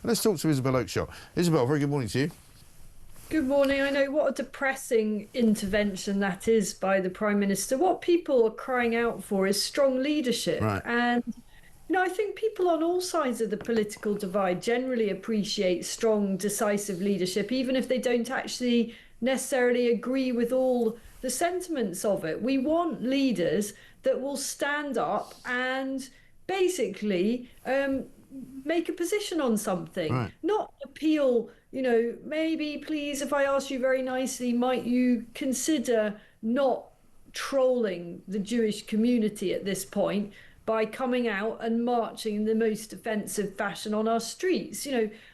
And let's talk to Isabel Oakeshott. Isabel, very good morning to you. Good morning. I know what a depressing intervention that is by the Prime Minister. What people are crying out for is strong leadership. Right. And, I think people on all sides of the political divide generally appreciate strong, decisive leadership, even if they don't actually necessarily agree with all the sentiments of it. We want leaders that will stand up and basically make a position on something, Right. not appeal, maybe please, if I ask you very nicely, might you consider not trolling the Jewish community at this point by coming out and marching in the most offensive fashion on our streets?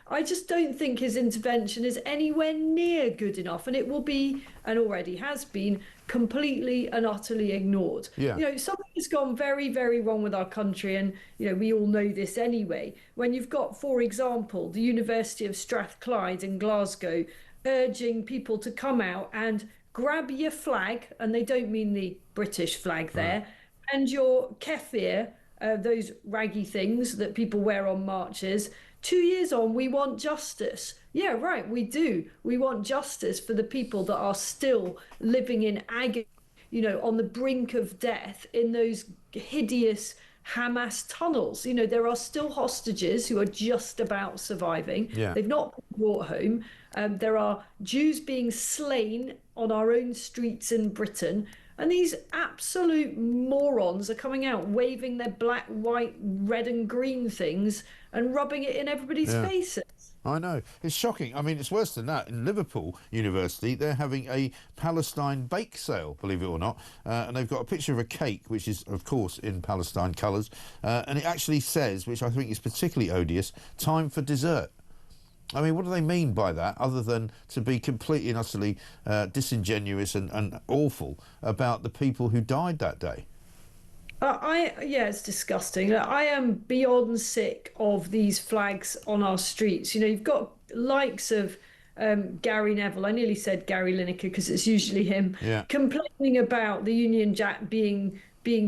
I just don't think his intervention is anywhere near good enough, and it will be, and already has been, completely and utterly ignored. Yeah. Something has gone very, very wrong with our country, and we all know this anyway. When you've got, for example, the University of Strathclyde in Glasgow urging people to come out and grab your flag, and they don't mean the British flag there, Right. and your keffir, those raggy things that people wear on marches. 2 years on, we want justice. Yeah, right, we do. We want justice for the people that are still living in agony, on the brink of death in those hideous Hamas tunnels. There are still hostages who are just about surviving. Yeah. They've not been brought home. There are Jews being slain on our own streets in Britain. And these absolute morons are coming out waving their black, white, red and green things and rubbing it in everybody's Yeah. faces. I know. It's shocking. I mean, it's worse than that. In Liverpool University, they're having a Palestine bake sale, believe it or not. And they've got a picture of a cake, which is, of course, in Palestine colours. And it actually says, which I think is particularly odious, time for dessert. I mean, what do they mean by that, other than to be completely and utterly disingenuous and awful about the people who died that day? Yeah, it's disgusting. I am beyond sick of these flags on our streets. You've got likes of Gary Neville. I nearly said Gary Lineker because it's usually him. Yeah. Complaining about the Union Jack being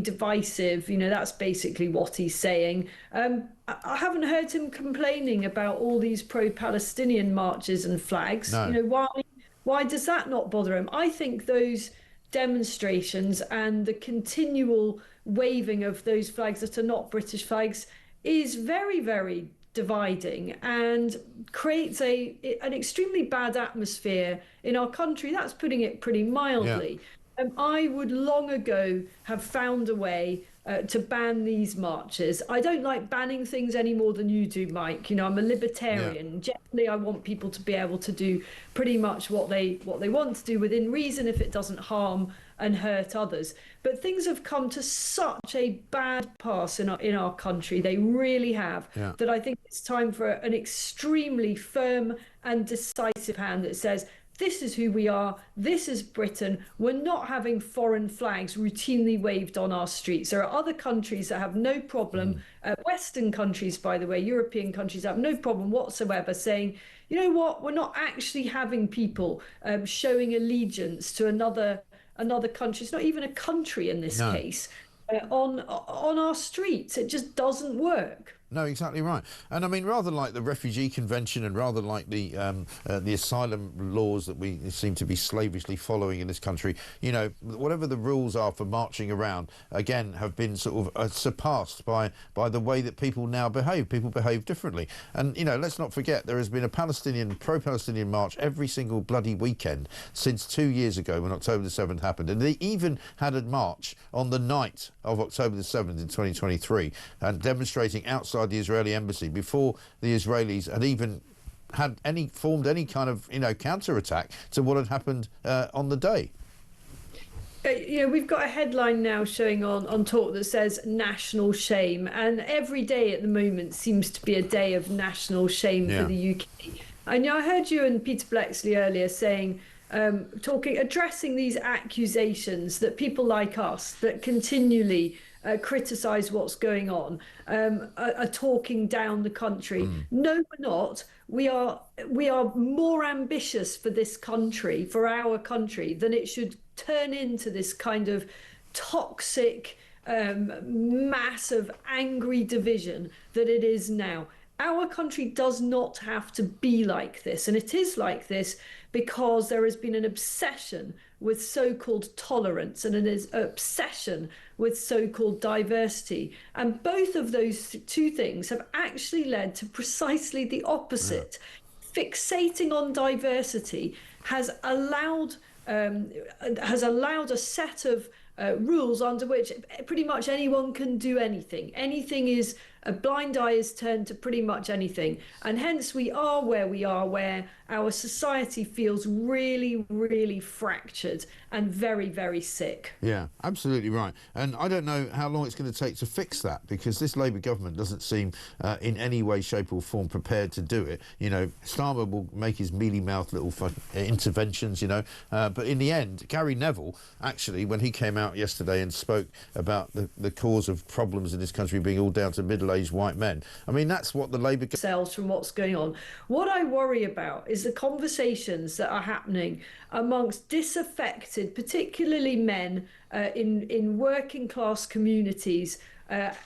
divisive. That's basically what he's saying. I haven't heard him complaining about all these pro-Palestinian marches and flags. No. Why does that not bother him? I think those demonstrations and the continual waving of those flags that are not British flags is very, very dividing and creates an extremely bad atmosphere in our country. That's putting it pretty mildly. Yeah. I would long ago have found a way to ban these marches. I don't like banning things any more than you do, Mike. I'm a libertarian. Yeah. Generally, I want people to be able to do pretty much what they want to do within reason, if it doesn't harm and hurt others. But things have come to such a bad pass in our country. They really have. Yeah. That I think it's time for an extremely firm and decisive hand that says, this is who we are. This is Britain. We're not having foreign flags routinely waved on our streets. There are other countries that have no problem, Western countries, by the way, European countries have no problem whatsoever saying, you know what, we're not actually having people showing allegiance to another country. It's not even a country in this case, on our streets. It just doesn't work. No, exactly right. And I mean, rather like the Refugee Convention and rather like the asylum laws that we seem to be slavishly following in this country, whatever the rules are for marching around, again, have been sort of surpassed by the way that people now behave. People behave differently. And, let's not forget, there has been a pro-Palestinian march every single bloody weekend since 2 years ago when October the 7th happened. And they even had a march on the night of October the 7th in 2023 and demonstrating outside the Israeli embassy before the Israelis had even formed any kind of counter-attack to what had happened on the day. We've got a headline now showing on Talk that says national shame, and every day at the moment seems to be a day of national shame for the UK. I heard you and Peter Blexley earlier saying, addressing these accusations that people like us that continually criticise what's going on are talking down the country. No, we're not. We are more ambitious for this country, for our country, than it should turn into this kind of toxic, massive, angry division that it is now. our country does not have to be like this. And it is like this because there has been an obsession with so-called tolerance and an obsession with so-called diversity. And both of those two things have actually led to precisely the opposite. Yeah. Fixating on diversity has allowed a set of rules under which pretty much anyone can do anything. Anything is, a blind eye is turned to pretty much anything. And hence we are, where our society feels really, really fractured and very, very sick. Yeah, absolutely right. And I don't know how long it's going to take to fix that, because this Labour government doesn't seem in any way, shape or form prepared to do it. You know, Starmer will make his mealy-mouthed little interventions, you know, but in the end, Gary Neville, actually, when he came out yesterday and spoke about the cause of problems in this country being all down to middle-aged white men, I mean, that's what the Labour sells from what's going on. What I worry about is the conversations that are happening amongst disaffected, particularly men in working class communities,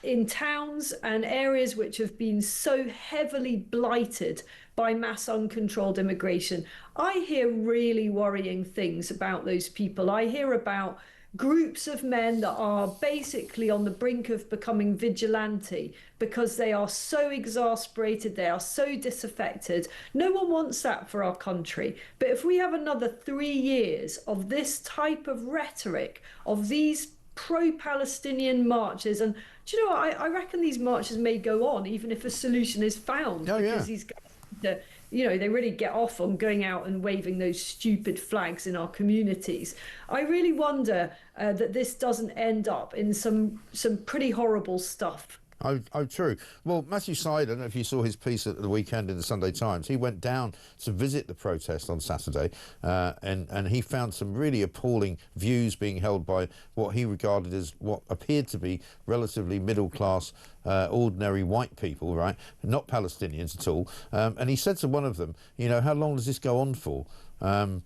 in towns and areas which have been so heavily blighted by mass uncontrolled immigration. I hear really worrying things about those people. I hear about groups of men that are basically on the brink of becoming vigilante because they are so exasperated, they are so disaffected. No one wants that for our country. But if we have another 3 years of this type of rhetoric, of these pro-Palestinian marches, and do you know what, I reckon these marches may go on even if a solution is found. Oh, yeah. Because these guys, you know, they really get off on going out and waving those stupid flags in our communities. I really wonder that this doesn't end up in some pretty horrible stuff. Oh, true. Well, Matthew Syed, I don't know if you saw his piece at the weekend in the Sunday Times. He went down to visit the protest on Saturday, and he found some really appalling views being held by what he regarded as what appeared to be relatively middle-class, ordinary white people, right? Not Palestinians at all. And he said to one of them, you know, how long does this go on for? And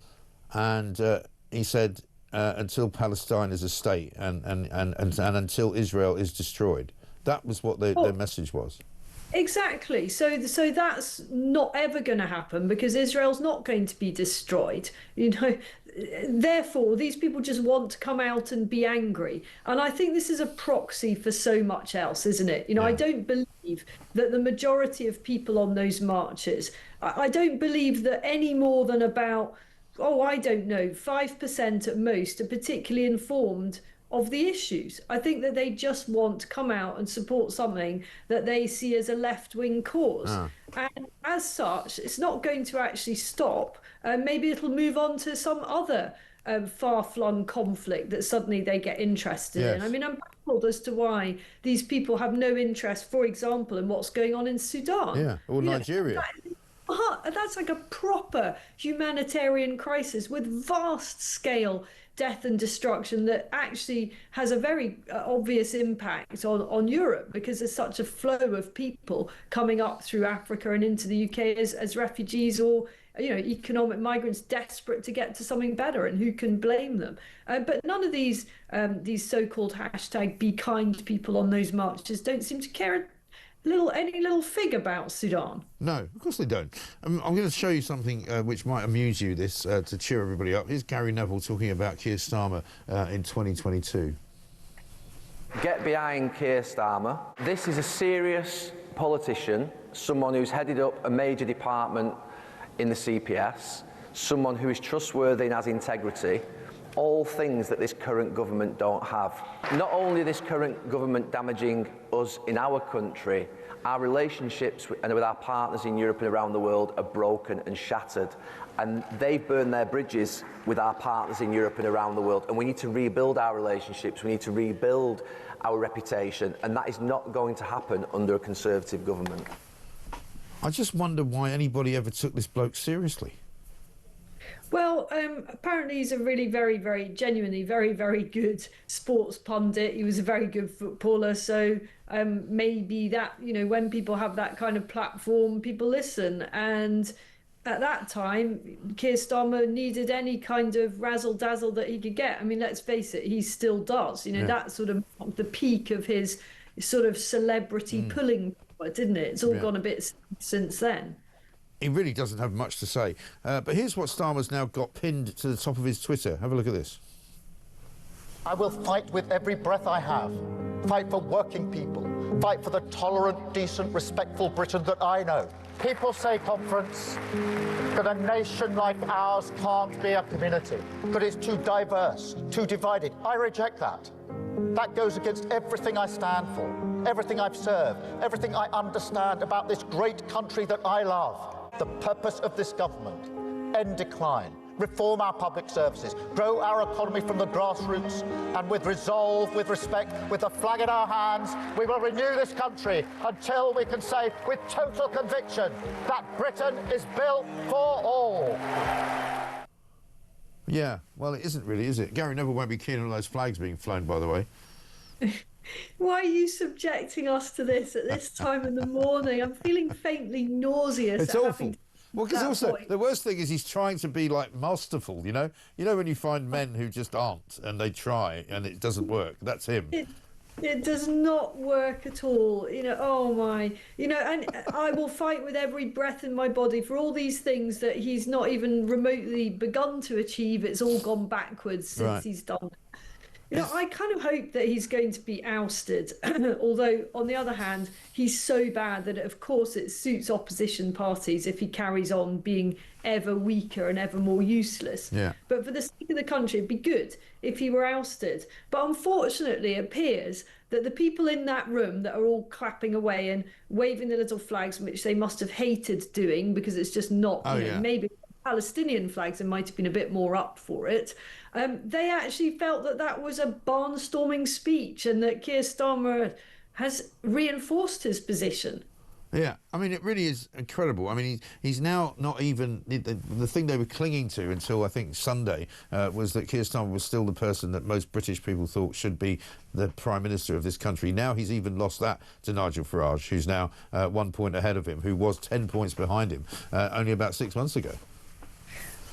he said, until Palestine is a state and until Israel is destroyed. That was what their message was. Exactly. So that's not ever going to happen because Israel's not going to be destroyed. You know, therefore, these people just want to come out and be angry. And I think this is a proxy for so much else, isn't it? You know, yeah. I don't believe that the majority of people on those marches, I don't believe that any more than about, I don't know, 5% at most are particularly informed of the issues. I think that they just want to come out and support something that they see as a left-wing cause. And as such, it's not going to actually stop. Maybe it'll move on to some other far-flung conflict that suddenly they get interested in. I mean, I'm baffled as to why these people have no interest, for example, in what's going on in Sudan. Yeah, or Nigeria. That's like a proper humanitarian crisis with vast-scale death and destruction that actually has a very obvious impact on Europe because there's such a flow of people coming up through Africa and into the UK as refugees or, you know, economic migrants desperate to get to something better, and who can blame them? But none of these so-called hashtag be kind people on those marches don't seem to care any little fig about Sudan. No, of course they don't. I'm going to show you something which might amuse you, this to cheer everybody up. Here's Gary Neville talking about Keir Starmer in 2022. Get behind Keir Starmer. This is a serious politician, someone who's headed up a major department in the CPS, someone who is trustworthy and has integrity. All things that this current government don't have. Not only this current government damaging us in our country, our relationships with our partners in Europe and around the world are broken and shattered. And they've burned their bridges with our partners in Europe and around the world. And we need to rebuild our relationships, we need to rebuild our reputation. And that is not going to happen under a Conservative government. I just wonder why anybody ever took this bloke seriously. Well, apparently he's a really very, very genuinely very, very good sports pundit. He was a very good footballer. So maybe that, you know, when people have that kind of platform, people listen. And at that time, Keir Starmer needed any kind of razzle-dazzle that he could get. I mean, let's face it, he still does. You know, that's sort of the peak of his sort of celebrity pulling didn't it? It's all gone a bit since then. He really doesn't have much to say. But here's what Starmer's now got pinned to the top of his Twitter. Have a look at this. I will fight with every breath I have. Fight for working people. Fight for the tolerant, decent, respectful Britain that I know. People say, Conference, that a nation like ours can't be a community, that it's too diverse, too divided. I reject that. That goes against everything I stand for, everything I've served, everything I understand about this great country that I love. The purpose of this government: end decline, reform our public services, grow our economy from the grassroots, and with resolve, with respect, with the flag in our hands, we will renew this country until we can say with total conviction that Britain is built for all. Yeah, well, it isn't really, is it? Gary Neville won't be keen on those flags being flown, by the way. Why are you subjecting us to this at this time in the morning? I'm feeling faintly nauseous. It's awful. Well, because also the worst thing is he's trying to be like masterful, you know when you find men who just aren't and they try and it doesn't work. That's him. It does not work at all. Oh my, and I will fight with every breath in my body for all these things that he's not even remotely begun to achieve. It's all gone backwards since he's done. I kind of hope that he's going to be ousted, although on the other hand, he's so bad that of course it suits opposition parties if he carries on being ever weaker and ever more useless. Yeah. But for the sake of the country, it'd be good if he were ousted. But unfortunately, it appears that the people in that room that are all clapping away and waving the little flags, which they must have hated doing because it's just not, maybe Palestinian flags, and might have been a bit more up for it. They actually felt that that was a barnstorming speech and that Keir Starmer has reinforced his position. Yeah, I mean, it really is incredible. I mean, he's now not even... The thing they were clinging to until, I think, Sunday was that Keir Starmer was still the person that most British people thought should be the Prime Minister of this country. Now he's even lost that to Nigel Farage, who's now 1 point ahead of him, who was 10 points behind him only about 6 months ago.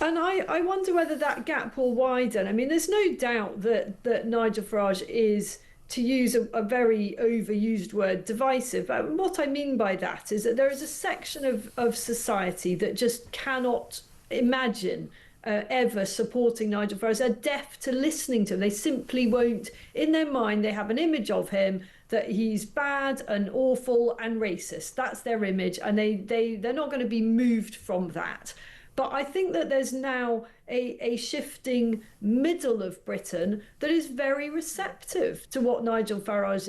And I wonder whether that gap will widen. I mean, there's no doubt that Nigel Farage is, to use a very overused word, divisive. What I mean by that is that there is a section of society that just cannot imagine ever supporting Nigel Farage. They're deaf to listening to him. They simply won't. In their mind, they have an image of him that he's bad and awful and racist. That's their image, and they're not going to be moved from that. But I think that there's now a shifting middle of Britain that is very receptive to what Nigel Farage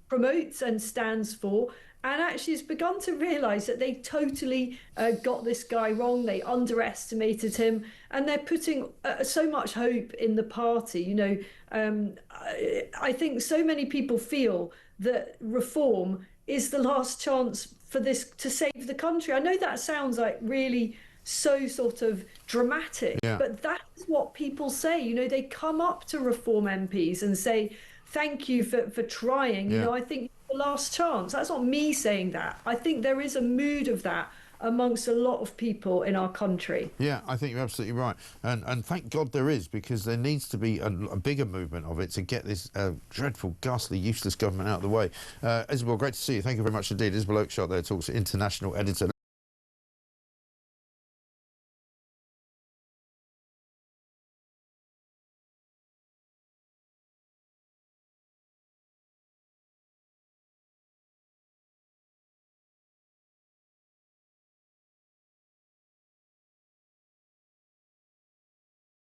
promotes and stands for, and actually has begun to realise that they totally got this guy wrong. They underestimated him, and they're putting so much hope in the party. I think so many people feel that reform is the last chance for this to save the country. I know that sounds like really so sort of dramatic, but that is what people say. They come up to Reform MPs and say, thank you for trying. I think the last chance. That's not me saying that. I think there is a mood of that amongst a lot of people in our country. Yeah, I think you're absolutely right. And thank God there is, because there needs to be a bigger movement of it to get this dreadful, ghastly, useless government out of the way. Isabel, great to see you. Thank you very much indeed. Isabel Oakeshott there, Talks international editor.